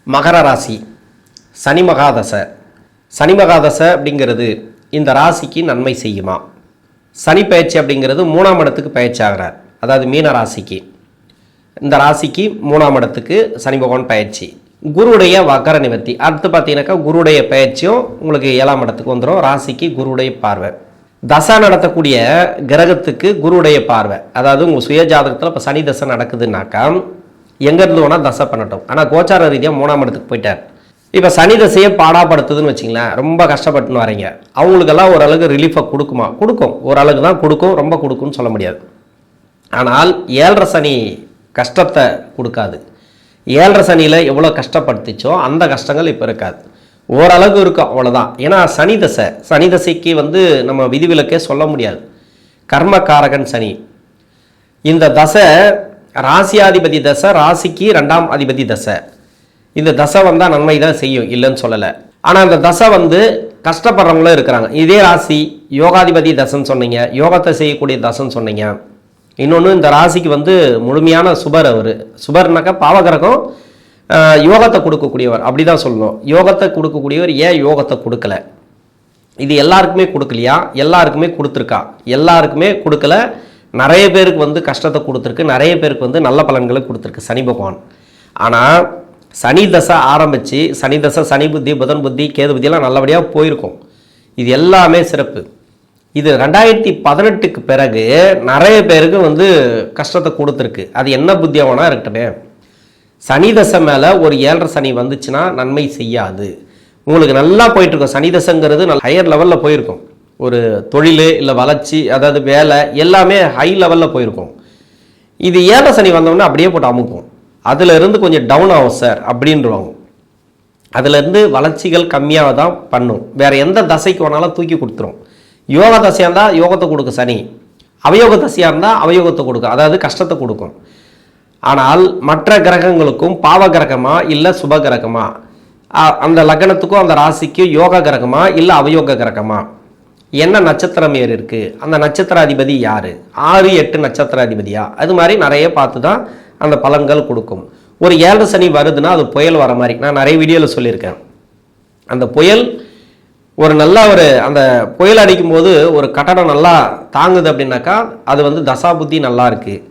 மகர ராசி சனி மகாதசை. சனி மகாதசை அப்படிங்கிறது இந்த ராசிக்கு நன்மை செய்யுமா? சனி பயிற்சி அப்படிங்கிறது 3ஆம் இடத்துக்கு பயிற்சி ஆகிறார். அதாவது மீன ராசிக்கு, இந்த ராசிக்கு 3ஆம் இடத்துக்கு சனி பகவான் பயிற்சி. குருவுடைய வக்கர நிவர்த்தி. அடுத்து பார்த்தீங்கன்னாக்கா குருவுடைய பயிற்சியும் உங்களுக்கு 7ஆம் இடத்துக்கு வந்துடும். ராசிக்கு குருவுடைய பார்வை. தசை நடத்தக்கூடிய கிரகத்துக்கு குருவுடைய பார்வை. அதாவது உங்கள் சுய ஜாதகத்தில் இப்போ சனி தசை நடக்குதுன்னாக்கா எங்கேருந்து வேணால் தசை பண்ணட்டும், ஆனால் கோச்சார ரீதியாக 3ஆம் இடத்துக்கு போயிட்டார். இப்போ சனி தசையை பாடாப்படுத்துதுன்னு வச்சிங்களேன், ரொம்ப கஷ்டப்பட்டுன்னு வரீங்க, அவங்களுக்கெல்லாம் ஓரளவுக்கு ரிலீஃபை கொடுக்குமா? கொடுக்கும், ஓரளவுக்கு தான் கொடுக்கும், ரொம்ப கொடுக்கும்னு சொல்ல முடியாது. ஆனால் 7.5 சனி கஷ்டத்தை கொடுக்காது. 7.5 சனியில் எவ்வளோ கஷ்டப்படுத்திச்சோ அந்த கஷ்டங்கள் இப்போ இருக்காது, ஓரளவுக்கு இருக்கும், அவ்வளோதான். ஏன்னா சனி தசை, சனி தசைக்கு நம்ம விதிவிலக்கே சொல்ல முடியாது. கர்மகாரகன் சனி. இந்த தசை ராசியாதிபதி தசை, ராசிக்கு 2ஆம் அதிபதி தசை. இந்த தசை வந்தால் நன்மை தான் செய்யும், இல்லைன்னு சொல்லலை. ஆனால் இந்த தசை கஷ்டப்படுறவங்களும் இருக்கிறாங்க. இதே ராசி யோகாதிபதி தசைன்னு சொன்னீங்க, யோகத்தை செய்யக்கூடிய தசைன்னு சொன்னீங்க. இன்னொன்று இந்த ராசிக்கு முழுமையான சுபர். அவர் சுபர்னாக்கா பாவகிரகம், யோகத்தை கொடுக்கக்கூடியவர், அப்படி தான் சொல்லணும். யோகத்தை கொடுக்கக்கூடியவர். ஏன் யோகத்தை கொடுக்கல? இது எல்லாருக்குமே கொடுக்கலையா? எல்லாருக்குமே கொடுத்துருக்கா? எல்லாருக்குமே கொடுக்கல. நிறைய பேருக்கு கஷ்டத்தை கொடுத்துருக்கு, நிறைய பேருக்கு நல்ல பலன்களை கொடுத்துருக்கு சனி பகவான். ஆனால் சனி தசை ஆரம்பித்து சனி தசை, சனி புத்தி, புதன் புத்தி, கேது புத்தியெல்லாம் நல்லபடியாக போயிருக்கும். இது எல்லாமே சிறப்பு. இது 2018க்கு பிறகு நிறைய பேருக்கு கஷ்டத்தை கொடுத்துருக்கு. அது என்ன புத்தியாவனா இருக்கட்டுமே. சனி தசை மேலே ஒரு 7.5 சனி வந்துச்சுன்னா நன்மை செய்யாது. உங்களுக்கு நல்லா போயிட்டுருக்கும். சனி தசைங்கிறது நல்ல ஹையர் லெவலில் போயிருக்கும். ஒரு தொழில் இல்லை வளர்ச்சி, அதாவது வேலை, எல்லாமே ஹை லெவலில் போயிருக்கும். இது 7.5 சனி வந்தோடனே அப்படியே போட்டு அமுக்கும். அதிலிருந்து கொஞ்சம் டவுன் ஆகும் சார் அப்படின்றவாங்க. அதிலிருந்து வளர்ச்சிகள் கம்மியாக தான் பண்ணும். வேறு எந்த தசைக்கு வேணாலும் தூக்கி கொடுத்துரும். யோக தசையாக இருந்தால் யோகத்தை கொடுக்கும் சனி, அவயோக தசையாக இருந்தால் அவயோகத்தை கொடுக்கும், அதாவது கஷ்டத்தை கொடுக்கும். ஆனால் மற்ற கிரகங்களுக்கும் பாவ கிரகமா இல்லை சுப கிரகமா, அந்த லக்னத்துக்கும் அந்த ராசிக்கும் யோக கிரகமா இல்லை அவயோக கிரகமா, என்ன நட்சத்திரம் ஏறி இருக்குது, அந்த நட்சத்திராதிபதி யார், 6, 8 நட்சத்திராதிபதியா, அது மாதிரி நிறைய பார்த்து தான் அந்த பலன்கள் கொடுக்கும். ஒரு 7.5 சனி வருதுன்னா அது புயல் வர மாதிரி நான் நிறைய வீடியோவில் சொல்லியிருக்கேன். அந்த புயல் அந்த புயல் அடிக்கும்போது ஒரு கட்டடம் நல்லா தாங்குது அப்படின்னாக்கா அது தசாபுத்தி நல்லா இருக்குது.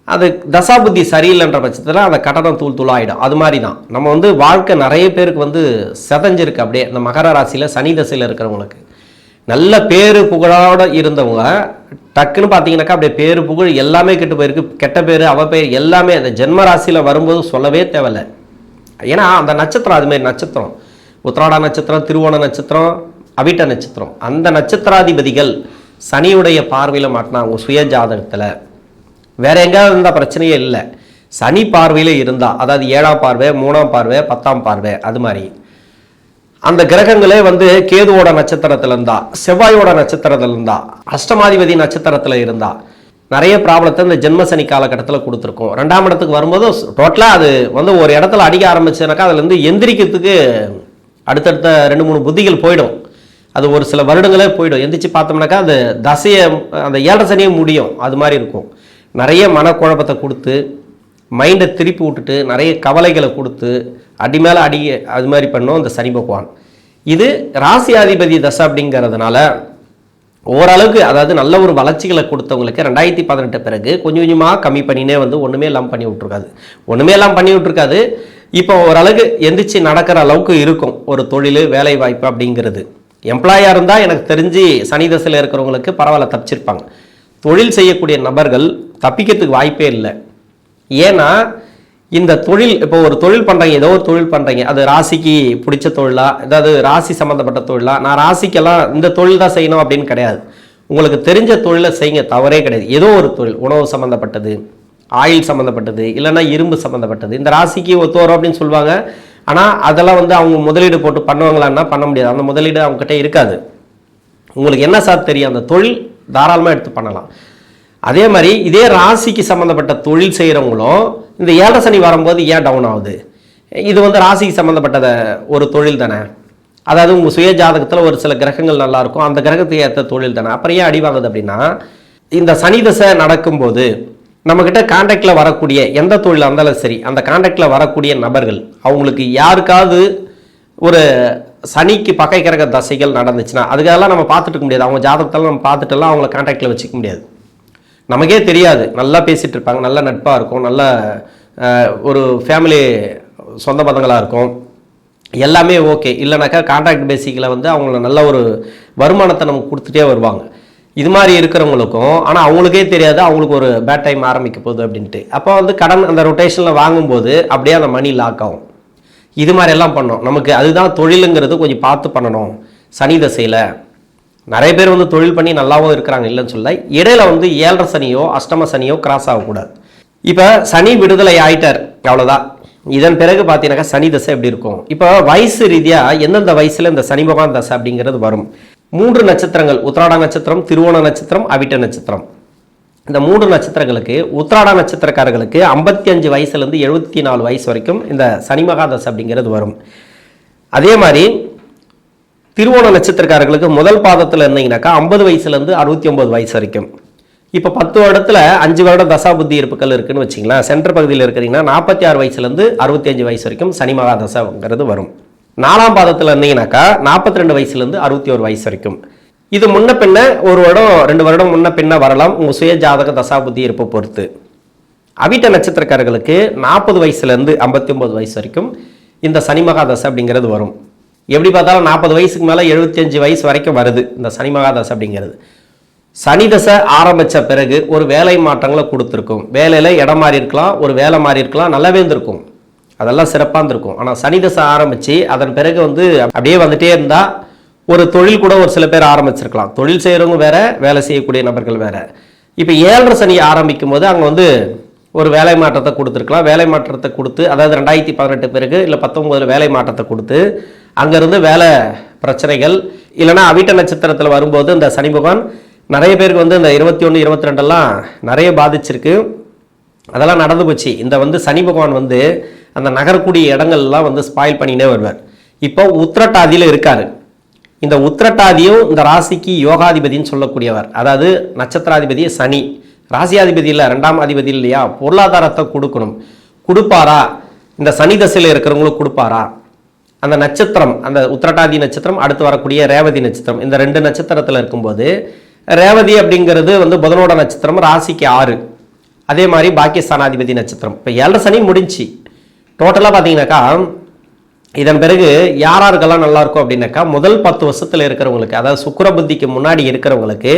அது தசாபுத்தி சரியில்லைன்ற பட்சத்தில் அந்த கட்டடம் தூள் தூளாகிடும். அது மாதிரி தான் நம்ம வாழ்க்கை நிறைய பேருக்கு செதஞ்சிருக்கு. அப்படியே இந்த மகர ராசியில் சனி தசையில் இருக்கிறவங்களுக்கு நல்ல பேரு புகழோடு இருந்தவங்க டக்குன்னு பார்த்தீங்கன்னாக்கா அப்படியே பேரு புகழ் எல்லாமே கெட்டு போயிருக்கு. கெட்ட பேர், அவ பேர் எல்லாமே அந்த ஜென்ம ராசியில் வரும்போது சொல்லவே தேவையில்லை. ஏன்னா அந்த நட்சத்திரம் அதுமாரி நட்சத்திரம், உத்திராட நட்சத்திரம், திருவோண நட்சத்திரம், அவிட்ட நட்சத்திரம், அந்த நட்சத்திராதிபதிகள் சனியுடைய பார்வையில் மாட்டினா அவங்க சுய ஜாதகத்தில் வேற எங்கேயாவது இருந்தால் பிரச்சனையே இல்லை. சனி பார்வையில் இருந்தால், அதாவது 7ஆம் பார்வை, 3ஆம் பார்வை, 10ஆம் பார்வை, அது மாதிரி அந்த கிரகங்களே கேதுவோட நட்சத்திரத்தில் இருந்தா, செவ்வாயோட நட்சத்திரத்தில் இருந்தா, அஷ்டமாதிபதி நட்சத்திரத்தில் இருந்தா நிறைய ப்ராப்ளத்தை இந்த ஜென்ம சனி காலகட்டத்தில் கொடுத்துருக்கோம். 2ஆம் இடத்துக்கு வரும்போது டோட்டலாக அது ஒரு இடத்துல அடிக்க ஆரம்பிச்சுனாக்கா அதுலேருந்து எந்திரிக்கிறதுக்கு அடுத்தடுத்த 2-3 புத்திகள் போயிடும். அது ஒரு சில வருடங்களே போயிடும். எந்திரிச்சு பார்த்தோம்னாக்கா அந்த தசையை, அந்த 7.5 சனியை முடியும். அது மாதிரி இருக்கும். நிறைய மனக்குழப்பத்தை கொடுத்து மைண்டை திருப்பி விட்டுட்டு நிறைய கவலைகளை கொடுத்து அடி மேலே அடி, அது மாதிரி பண்ணோம் இந்த சனி பகவான். இது ராசியாதிபதி தசை அப்படிங்கிறதுனால ஓரளவுக்கு, அதாவது நல்ல ஒரு வளர்ச்சிகளை கொடுத்தவங்களுக்கு 2018 பிறகு கொஞ்சம் கொஞ்சமாக கம்மி பண்ணினே ஒன்றுமே எல்லாம் பண்ணி விட்ருக்காது. ஒன்றுமே எல்லாம் பண்ணி விட்ருக்காது. இப்போ ஓரளவுக்கு எந்திரிச்சு நடக்கிற அளவுக்கு இருக்கும் ஒரு தொழில், வேலை வாய்ப்பு அப்படிங்கிறது. எம்ப்ளாயாக இருந்தால் எனக்கு தெரிஞ்சு சனி தசையில் இருக்கிறவங்களுக்கு பரவாயில்ல, தப்பிச்சிருப்பாங்க. தொழில் செய்யக்கூடிய நபர்கள் தப்பிக்கிறதுக்கு வாய்ப்பே இல்லை. ஏன்னா இந்த தொழில், இப்போ ஒரு தொழில் பண்ணுறீங்க, ஏதோ ஒரு தொழில் பண்ணுறீங்க, அது ராசிக்கு பிடிச்ச தொழிலா, ஏதாவது ராசி சம்மந்தப்பட்ட தொழிலா, நான் ராசிக்கெல்லாம் இந்த தொழில் தான் செய்யணும் அப்படின்னு கிடையாது. உங்களுக்கு தெரிஞ்ச தொழிலை செய்யுங்க, தவறே கிடையாது. ஏதோ ஒரு தொழில், உணவு சம்மந்தப்பட்டது, ஆயில் சம்மந்தப்பட்டது, இல்லைன்னா இரும்பு சம்மந்தப்பட்டது, இந்த ராசிக்கு ஒத்து வரும் அப்படின்னு சொல்லுவாங்க. ஆனால் அதெல்லாம் அவங்க முதலீடு போட்டு பண்ணுவாங்களான்னா பண்ண முடியாது. அந்த முதலீடு அவங்ககிட்ட இருக்காது. உங்களுக்கு என்ன சார் தெரியும், அந்த தொழில் தாராளமாக எடுத்து பண்ணலாம். அதே மாதிரி இதே ராசிக்கு சம்மந்தப்பட்ட தொழில் செய்கிறவங்களும் இந்த 7.5 சனி வரும்போது ஏன் டவுன் ஆகுது? இது ராசிக்கு சம்மந்தப்பட்டத ஒரு தொழில் தானே. அதாவது உங்கள் சுய ஜாதகத்தில் ஒரு சில கிரகங்கள் நல்லா இருக்கும், அந்த கிரகத்துக்கு ஏற்ற தொழில் தானே. அப்புறம் ஏன் அடிவாங்குது அப்படின்னா, இந்த சனி தசை நடக்கும்போது நம்மக்கிட்ட கான்டாக்டில் வரக்கூடிய எந்த தொழிலாக இருந்தாலும் சரி, அந்த கான்டாக்டில் வரக்கூடிய நபர்கள் அவங்களுக்கு யாருக்காவது ஒரு சனிக்கு பகை கிரக தசைகள் நடந்துச்சுன்னா அதுக்கெல்லாம் நம்ம பார்த்துட்டு இருக்க முடியாது. அவங்க ஜாதகத்தெல்லாம் நம்ம பார்த்துட்டுலாம் அவங்கள கான்டாக்டில் வச்சுக்க முடியாது. நமக்கே தெரியாது, நல்லா பேசிகிட்டு இருப்பாங்க, நல்ல நட்பாக இருக்கும், நல்ல ஒரு ஃபேமிலி சொந்த பந்தங்களாக இருக்கும், எல்லாமே ஓகே. இல்லைனாக்கா கான்ட்ராக்ட் பேசிக்கில் வந்து அவங்கள நல்ல ஒரு வருமானத்தை நமக்கு கொடுத்துட்டே வருவாங்க. இது மாதிரி இருக்கிறவங்களுக்கும் ஆனால் அவங்களுக்கே தெரியாது அவங்களுக்கு ஒரு பேட் டைம் ஆரம்பிக்க போகுது அப்படின்ட்டு. அப்போ வந்து கடன் அந்த ரொட்டேஷனில் வாங்கும்போது அப்படியே அந்த மணி லாக் ஆகும். இது மாதிரி எல்லாம் பண்ணோம். நமக்கு அதுதான் தொழிலுங்கிறது கொஞ்சம் பார்த்து பண்ணணும். சனி தசையில் நிறைய பேர் வந்து தொழில் பண்ணி நல்லாவும் இருக்கிறாங்க, இல்லைன்னு சொல்ல. இடையில வந்து 7.5 சனியோ அஷ்டம சனியோ கிராஸ் ஆகக்கூடாது. இப்போ சனி விடுதலை ஆயிட்டார், அவ்வளோதான். இதன் பிறகு பார்த்தீங்கன்னாக்கா சனி தசை எப்படி இருக்கும்? இப்போ வயசு ரீதியாக எந்தெந்த வயசில் இந்த சனி பகவான் தசை அப்படிங்கிறது வரும்? 3 நட்சத்திரங்கள், உத்திராட நட்சத்திரம், திருவோண நட்சத்திரம், அவிட்ட நட்சத்திரம். இந்த 3 நட்சத்திரங்களுக்கு, உத்திராட நட்சத்திரக்காரர்களுக்கு 55 வயசுலேருந்து 74 வயசு வரைக்கும் இந்த சனி மகாதசை அப்படிங்கிறது வரும். அதே மாதிரி திருவோண நட்சத்திரக்காரர்களுக்கு முதல் பாதத்தில் இருந்தீங்கன்னாக்கா 50 வயசுலேருந்து 69 வயசு வரைக்கும். இப்போ 10 வருடத்தில் 5 வருடம் தசா புத்தி இருப்புகள் இருக்குன்னு வச்சிங்களேன். சென்டர் பகுதியில் இருக்கிறீங்கன்னா 46 வயசுலேருந்து 65 வயசு வரைக்கும் சனி மகாதசைங்கிறது வரும். 4ஆம் பாதத்தில் இருந்தீங்கன்னாக்கா 42 வயசுலேருந்து 61 வயசு வரைக்கும். இது முன்ன பின்ன 1 வருடம் 2 வருடம் முன்ன பின்ன வரலாம், உங்கள் சுய ஜாதக தசா புத்தி இருப்பை பொறுத்து. அவிட்ட நட்சத்திரக்காரர்களுக்கு 40 வயசுலேருந்து 59 வயசு வரைக்கும் இந்த சனி மகாதசை அப்படிங்கிறது வரும். எப்படி பார்த்தாலும் 40 வயசுக்கு மேலே 75 வயசு வரைக்கும் வருது இந்த சனி மகாதசை அப்படிங்கிறது. சனி தசை ஆரம்பித்த பிறகு ஒரு வேலை மாற்றங்களை கொடுத்துருக்கும். வேலையில் இடம் மாறி இருக்கலாம், ஒரு வேலை மாறி இருக்கலாம், நல்லாவே இருந்திருக்கும், அதெல்லாம் சிறப்பாக இருந்திருக்கும். ஆனால் சனி தசை ஆரம்பித்து அதன் பிறகு வந்து அப்படியே வந்துட்டே இருந்தால் ஒரு தொழில் கூட ஒரு சில பேர் ஆரம்பிச்சிருக்கலாம். தொழில் செய்கிறவங்க வேற, வேலை செய்யக்கூடிய நபர்கள் வேற. இப்போ 7.5 சனி ஆரம்பிக்கும் போது அங்கே வந்து ஒரு வேலை மாற்றத்தை கொடுத்துருக்கலாம். வேலை மாற்றத்தை கொடுத்து, அதாவது 2018 பிறகு இல்லை 19 வேலை மாற்றத்தை கொடுத்து அங்கேருந்து வேலை பிரச்சனைகள், இல்லைனா அவிட்ட நட்சத்திரத்தில் வரும்போது இந்த சனி பகவான் நிறைய பேருக்கு வந்து இந்த 21, 22 நிறைய பாதிச்சிருக்கு. அதெல்லாம் நடந்து போச்சு. இந்த வந்து சனி பகவான் வந்து அந்த நகரக்கூடிய இடங்கள்லாம் வந்து ஸ்பாயில் பண்ணினே வருவார். இப்போ உத்திரட்டாதியில் இருக்காரு. இந்த உத்திரட்டாதியும் இந்த ராசிக்கு யோகாதிபதினு சொல்லக்கூடியவர், அதாவது நட்சத்திராதிபதி சனி, ராசியாதிபதி இல்லை, 2ஆம் அதிபதி இல்லையா, பொருளாதாரத்தை கொடுக்கணும். கொடுப்பாரா? இந்த சனி தசையில் இருக்கிறவங்களுக்கு கொடுப்பாரா? அந்த நட்சத்திரம், அந்த உத்திரட்டாதி நட்சத்திரம், அடுத்து வரக்கூடிய ரேவதி நட்சத்திரம், இந்த 2 நட்சத்திரத்தில் இருக்கும்போது ரேவதி அப்படிங்கிறது வந்து புதனோட நட்சத்திரம், ராசிக்கு 6. அதே மாதிரி பாக்கியஸ்தானாதிபதி நட்சத்திரம். இப்போ 7.5 சனி முடிஞ்சு டோட்டலாக பார்த்தீங்கன்னாக்கா இதன் பிறகு யாராருக்கெல்லாம் நல்லா இருக்கும் அப்படின்னாக்கா முதல் 10 வருஷத்தில் இருக்கிறவங்களுக்கு, அதாவது சுக்கிர புத்திக்கு முன்னாடி இருக்கிறவங்களுக்கு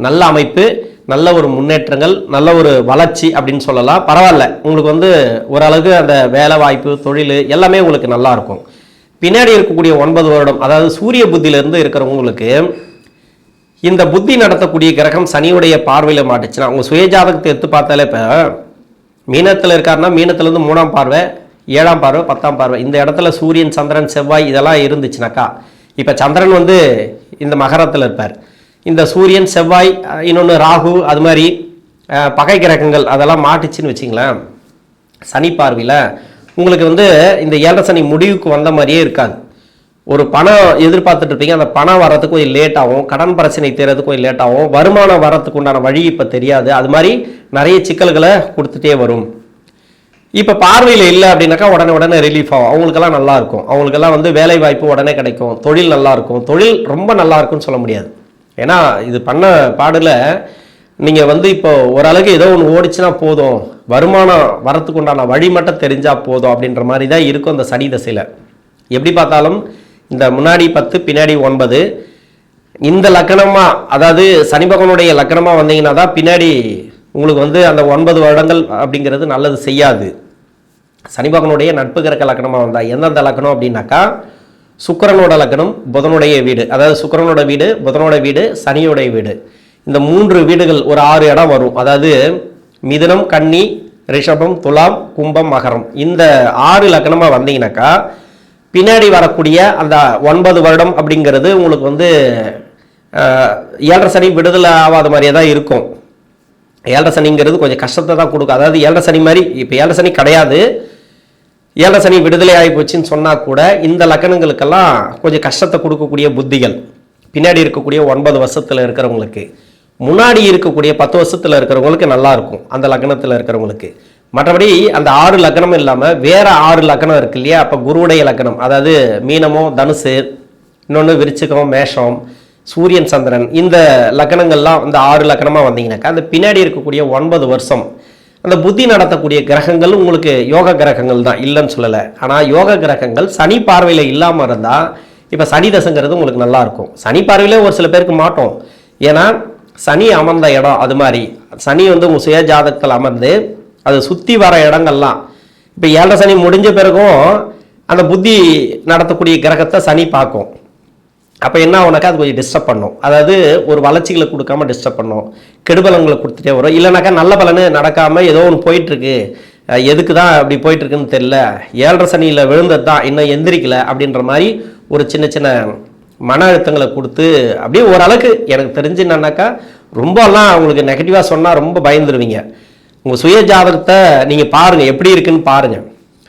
நல்ல அமைப்பு, நல்ல ஒரு முன்னேற்றங்கள், நல்ல ஒரு வளர்ச்சி அப்படின்னு சொல்லலாம். பரவாயில்ல, உங்களுக்கு வந்து ஓரளவுக்கு அந்த வேலை வாய்ப்பு, தொழில் எல்லாமே உங்களுக்கு நல்லா இருக்கும். பின்னாடி இருக்கக்கூடிய 9 வருடம், அதாவது சூரிய புத்தியிலிருந்து இருக்கிறவங்களுக்கு இந்த புத்தி நடத்தக்கூடிய கிரகம் சனியுடைய பார்வையில் மாட்டுச்சுன்னா, அவங்க சுயஜாதகத்தை எடுத்து பார்த்தாலே இப்போ மீனத்தில் இருக்காருன்னா மீனத்திலேருந்து 3ஆம் பார்வை, 7ஆம் பார்வை, 10ஆம் பார்வை, இந்த இடத்துல சூரியன், சந்திரன், செவ்வாய் இதெல்லாம் இருந்துச்சுனாக்கா, இப்போ சந்திரன் வந்து இந்த மகரத்தில் இருப்பார், இந்த சூரியன், செவ்வாய், இன்னொன்று ராகு, அது மாதிரி பகை கிரகங்கள் அதெல்லாம் மாட்டுச்சுன்னு வச்சிங்களேன் சனி பார்வையில், உங்களுக்கு வந்து இந்த 7.5 சனி முடிவுக்கு வந்த மாதிரியே இருக்காது. ஒரு பணம் எதிர்பார்த்துட்டு இருப்பீங்க, அந்த பணம் வரத்துக்கு கொஞ்சம் லேட் ஆகும், கடன் பிரச்சனை தீர்றதுக்கு கொஞ்சம் லேட் ஆகும், வருமானம் வரத்துக்கு உண்டான வழி இப்போ தெரியாது, அது மாதிரி நிறைய சிக்கல்களை கொடுத்துட்டே வரும். இப்போ பார்வையில் இல்லை அப்படின்னாக்கா உடனே ரிலீஃப் ஆகும். அவங்களுக்கெல்லாம் நல்லா இருக்கும், அவங்களுக்கெல்லாம் வந்து வேலை வாய்ப்பு உடனே கிடைக்கும், தொழில் நல்லா இருக்கும். தொழில் ரொம்ப நல்லா இருக்கும்னு சொல்ல முடியாது, ஏன்னா இது பண்ண பாடில் நீங்கள் வந்து இப்போ ஓரளவுக்கு ஏதோ ஒன்று ஓடிச்சுன்னா போதும், வருமானம் வரத்துக்கு உண்டான வழி மட்டும் தெரிஞ்சால் போதும் அப்படின்ற மாதிரி தான் இருக்கும் அந்த சனி தசையில். எப்படி பார்த்தாலும் இந்த முன்னாடி 10 பின்னாடி 9 இந்த லக்கணமாக, அதாவது சனி பகவானுடைய லக்கணமாக வந்தீங்கன்னா தான் பின்னாடி உங்களுக்கு வந்து அந்த 9 வருடங்கள் அப்படிங்கிறது நல்லது செய்யாது. சனி பகவானுடைய நட்பு கிரக லக்கணமாக வந்தால் எந்தெந்த லக்கணம் அப்படின்னாக்கா சுக்கிரனோட லக்கணம், புதனுடைய வீடு, அதாவது சுக்கிரனோட வீடு, புதனோட வீடு, சனியோடைய வீடு, இந்த 3 வீடுகள் ஒரு 6 இடம் வரும். அதாவது மிதுனம், கன்னி, ரிஷபம், துலாம், கும்பம், மகரம், இந்த 6 லக்கணமாக வந்தீங்கன்னாக்கா பின்னாடி வரக்கூடிய அந்த 9 வருடம் அப்படிங்கிறது உங்களுக்கு வந்து 7.5 சனி விடுதலை ஆகாத மாதிரியே தான் இருக்கும். 7.5 சனிங்கிறது கொஞ்சம் கஷ்டத்தை தான் கொடுக்கும். அதாவது 7.5 சனி மாதிரி இப்போ 7.5 சனி கிடையாது, 7.5 சனி விடுதலை ஆகி போச்சுன்னு சொன்னால் கூட இந்த லக்கணங்களுக்கெல்லாம் கொஞ்சம் கஷ்டத்தை கொடுக்கக்கூடிய புத்திகள் பின்னாடி இருக்கக்கூடிய 9 வருஷத்தில் இருக்கிறவங்களுக்கு. முன்னாடி இருக்கக்கூடிய 10 வருஷத்தில் இருக்கிறவங்களுக்கு நல்லா இருக்கும் அந்த லக்னத்தில் இருக்கிறவங்களுக்கு. மற்றபடி அந்த 6 லக்னம் இல்லாமல் வேற 6 லக்னம் இருக்கு இல்லையா, அப்போ குருவுடைய லக்னம், அதாவது மீனமோ தனுசு, இன்னொன்று விருச்சிகம், மேஷம், சூரியன், சந்திரன், இந்த லக்னங்கள்லாம் இந்த 6 லக்னமாக வந்தீங்கன்னாக்கா அந்த பின்னாடி இருக்கக்கூடிய 9 வருஷம் அந்த புத்தி நடத்தக்கூடிய கிரகங்கள் உங்களுக்கு யோக கிரகங்கள் தான், இல்லைன்னு சொல்லலை. ஆனால் யோக கிரகங்கள் சனி பார்வையில் இல்லாமல் இருந்தால் இப்போ சனி தசைங்கிறது உங்களுக்கு நல்லா இருக்கும். சனி பார்வையிலே ஒரு சில பேருக்கு மாட்டோம், ஏன்னா சனி அமர்ந்த இடம் அது மாதிரி. சனி வந்து உங்கள் சுய ஜாதகத்தில் அமர்ந்து அது சுற்றி வர இடங்கள்லாம் இப்போ 7 சனி முடிஞ்ச பிறகும் அந்த புத்தி நடத்தக்கூடிய கிரகத்தை சனி பார்க்கும். அப்போ என்ன ஆகுனாக்கா அது கொஞ்சம் டிஸ்டர்ப் பண்ணும், அதாவது ஒரு வளர்ச்சிகளை கொடுக்காம டிஸ்டர்ப் பண்ணும், கெடுபலங்களை கொடுத்துட்டே வரும். இல்லைனாக்கா நல்ல பலனு நடக்காமல் ஏதோ ஒன்று போயிட்டுருக்கு, எதுக்கு தான் அப்படி போயிட்டுருக்குன்னு தெரியல, 7 சனியில் விழுந்தது தான் இன்னும் எந்திரிக்கல அப்படின்ற மாதிரி ஒரு சின்ன சின்ன மன அழுத்தங்களை கொடுத்து அப்படியே ஓரளவுக்கு எனக்கு தெரிஞ்சு என்னன்னாக்கா ரொம்பலாம் அவங்களுக்கு நெகட்டிவாக சொன்னால் ரொம்ப பயந்துருவீங்க. உங்கள் சுய ஜாதகத்தை நீங்கள் பாருங்கள் எப்படி இருக்குன்னு பாருங்கள்.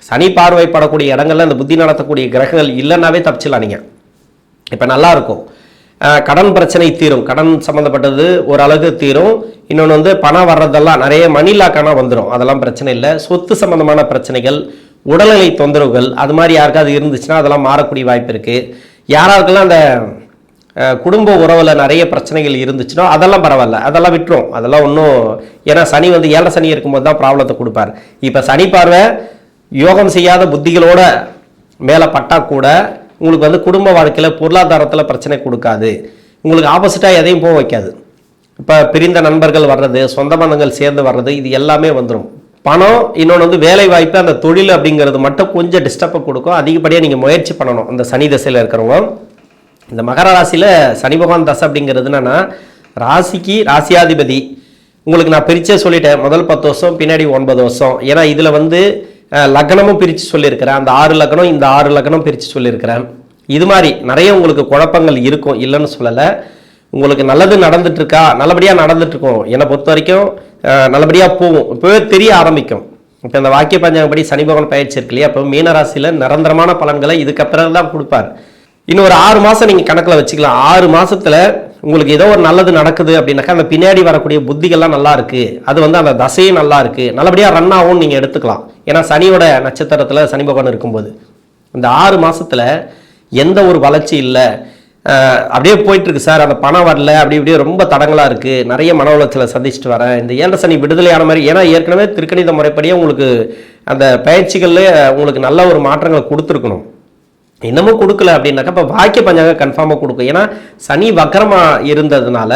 சனி பார்வைப்படக்கூடிய இடங்கள்ல அந்த புத்தி நடத்தக்கூடிய கிரகங்கள் இல்லைன்னாவே தப்பிச்சிடலாம். நீங்கள் இப்போ நல்லாயிருக்கும், கடன் பிரச்சனை தீரும், கடன் சம்மந்தப்பட்டது ஓரளவுக்கு தீரும். இன்னொன்று வந்து பணம் வர்றதெல்லாம் நிறைய மணி லாக்கான வந்துடும், அதெல்லாம் பிரச்சனை இல்லை. சொத்து சம்மந்தமான பிரச்சனைகள், உடல்நிலை தொந்தரவுகள் அது மாதிரி யாருக்காவது இருந்துச்சுன்னா அதெல்லாம் மாறக்கூடிய வாய்ப்பு இருக்குது. யாராருக்கெல்லாம் அந்த குடும்ப உறவில் நிறைய பிரச்சனைகள் இருந்துச்சுன்னா அதெல்லாம் பரவாயில்ல, அதெல்லாம் விட்டுரும், அதெல்லாம் ஒன்றும். ஏன்னா சனி வந்து 7 சனி இருக்கும்போது தான் ப்ராப்ளத்தை கொடுப்பார். இப்போ சனி பார்வை யோகம் செய்யாத புத்திகளோட மேலே பட்டா கூட உங்களுக்கு வந்து குடும்ப வாழ்க்கையில் பொருளாதாரத்தில் பிரச்சனை கொடுக்காது, உங்களுக்கு ஆப்போசிட்டாக எதையும் போக வைக்காது. இப்போ பிரிந்த நண்பர்கள் வர்றது, சொந்த பந்தங்கள் சேர்ந்து வர்றது, இது எல்லாமே வந்துடும். பணம், இன்னொன்று வந்து வேலை வாய்ப்பு, அந்த தொழில் அப்படிங்கிறது மட்டும் கொஞ்சம் டிஸ்டர்பை கொடுக்கும். அதிகப்படியாக நீங்கள் முயற்சி பண்ணணும். அந்த சனி தசையில் இருக்கிறவங்க இந்த மகர ராசியில் சனி பகவான் தசை அப்படிங்கிறது என்னன்னா ராசிக்கு ராசியாதிபதி. உங்களுக்கு நான் பிரிச்சே சொல்லிட்டேன், முதல் 10 வருஷம், பின்னாடி 9 வருஷம். ஏன்னா இதில் வந்து லக்னமும் பிரித்து சொல்லியிருக்கிறேன், அந்த 6 லக்னம், இந்த 6 லக்னம் பிரித்து சொல்லியிருக்கிறேன். இது மாதிரி நிறைய உங்களுக்கு குழப்பங்கள் இருக்கும், இல்லைன்னு சொல்லலை. உங்களுக்கு நல்லது நடந்துட்டுருக்கா, நல்லபடியாக நடந்துட்டுருக்கோம், என்னை பொறுத்த வரைக்கும் நல்லபடியாக போகும். இப்போவே தெரிய ஆரம்பிக்கும். இப்போ இந்த வாக்கிய பஞ்சாங்கப்படி சனி பகவான் பயிற்சி இருக்கு இல்லையா, அப்போ மீனராசியில் நிரந்தரமான பலன்களை இதுக்கப்புறம் தான் கொடுப்பார். இன்னும் ஒரு 6 மாதம் நீங்கள் கணக்கில் வச்சுக்கலாம். 6 மாதத்தில் உங்களுக்கு ஏதோ ஒரு நல்லது நடக்குது அப்படின்னாக்கா அந்த பின்னாடி வரக்கூடிய புத்திகள்லாம் நல்லா இருக்குது, அது வந்து அந்த தசையும் நல்லா இருக்குது, நல்லபடியாக ரன் ஆகும்னு நீங்கள் எடுத்துக்கலாம். ஏன்னா சனியோட நட்சத்திரத்தில் சனி பகவான் இருக்கும்போது இந்த 6 மாதத்தில் எந்த ஒரு வளர்ச்சி இல்லை, அப்படியே போயிட்டுருக்கு சார், அந்த பணம் வரல, அப்படி இப்படியே ரொம்ப தடங்களாக இருக்குது, நிறைய மன உளைச்சலை சந்திச்சுட்டு வரேன், இந்த 7 சனி விடுதலையான மாதிரி. ஏன்னா ஏற்கனவே திருக்கணித முறைப்படியே உங்களுக்கு அந்த பயிற்சிகளில் உங்களுக்கு நல்ல ஒரு மாற்றங்களை கொடுத்துருக்கணும், இன்னமும் கொடுக்கல அப்படின்னாக்கா இப்போ வாக்கிய பஞ்சாங்க கன்ஃபார்மாக கொடுக்கும். ஏன்னா சனி வக்கரமாக இருந்ததுனால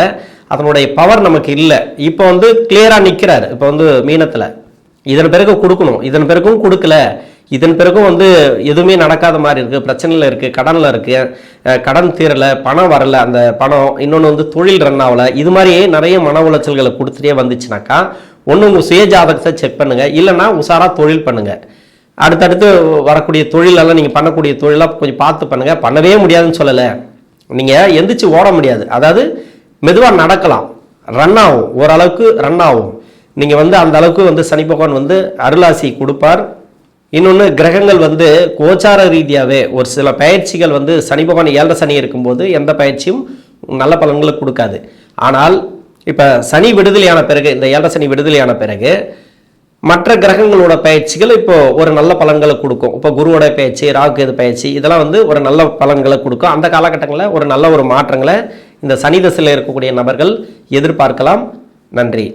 அதனுடைய பவர் நமக்கு இல்லை. இப்போ வந்து கிளியராக நிற்கிறார். இப்போ வந்து மீனத்தில் இதன் பிறகு கொடுக்கணும், இதன் பிறகும் கொடுக்கல, இதன் பிறகும் வந்து எதுவுமே நடக்காத மாதிரி இருக்குது, பிரச்சனையில் இருக்குது, கடனில் இருக்குது, கடன் தீரலை, பணம் வரலை, அந்த பணம், இன்னொன்று வந்து தொழில் ரன் ஆகலை, இது மாதிரியே நிறைய மன உளைச்சல்களை கொடுத்துட்டே வந்துச்சுனாக்கா ஒன்று உங்கள் சுய ஜாதகத்தை செக் பண்ணுங்கள், இல்லைன்னா உஷாராக தொழில் பண்ணுங்கள். அடுத்தடுத்து வரக்கூடிய தொழிலெல்லாம் நீங்கள் பண்ணக்கூடிய தொழிலாக கொஞ்சம் பார்த்து பண்ணுங்கள். பண்ணவே முடியாதுன்னு சொல்லலை, நீங்கள் எந்திரிச்சு ஓட முடியாது, அதாவது மெதுவாக நடக்கலாம், ரன் ஆகும், ஓரளவுக்கு ரன் ஆகும். நீங்கள் வந்து அந்த அளவுக்கு வந்து சனி பகவான் வந்து அருளாசி கொடுப்பார். இன்னொன்று கிரகங்கள் வந்து கோச்சார ரீதியாகவே ஒரு சில பயிற்சிகள் வந்து சனி பகவான் 7 சனி இருக்கும்போது எந்த பயிற்சியும் நல்ல பலன்களை கொடுக்காது. ஆனால் இப்போ சனி விடுதலையான பிறகு, இந்த 7 சனி விடுதலையான பிறகு மற்ற கிரகங்களோட பயிற்சிகள் இப்போ ஒரு நல்ல பலன்களை கொடுக்கும். இப்போ குருவோட பயிற்சி, ராகு பயிற்சி, இதெல்லாம் வந்து ஒரு நல்ல பலன்களை கொடுக்கும். அந்த காலகட்டங்களில் ஒரு நல்ல ஒரு மாற்றங்களை இந்த சனி தசையில் இருக்கக்கூடிய நபர்கள் எதிர்பார்க்கலாம். நன்றி.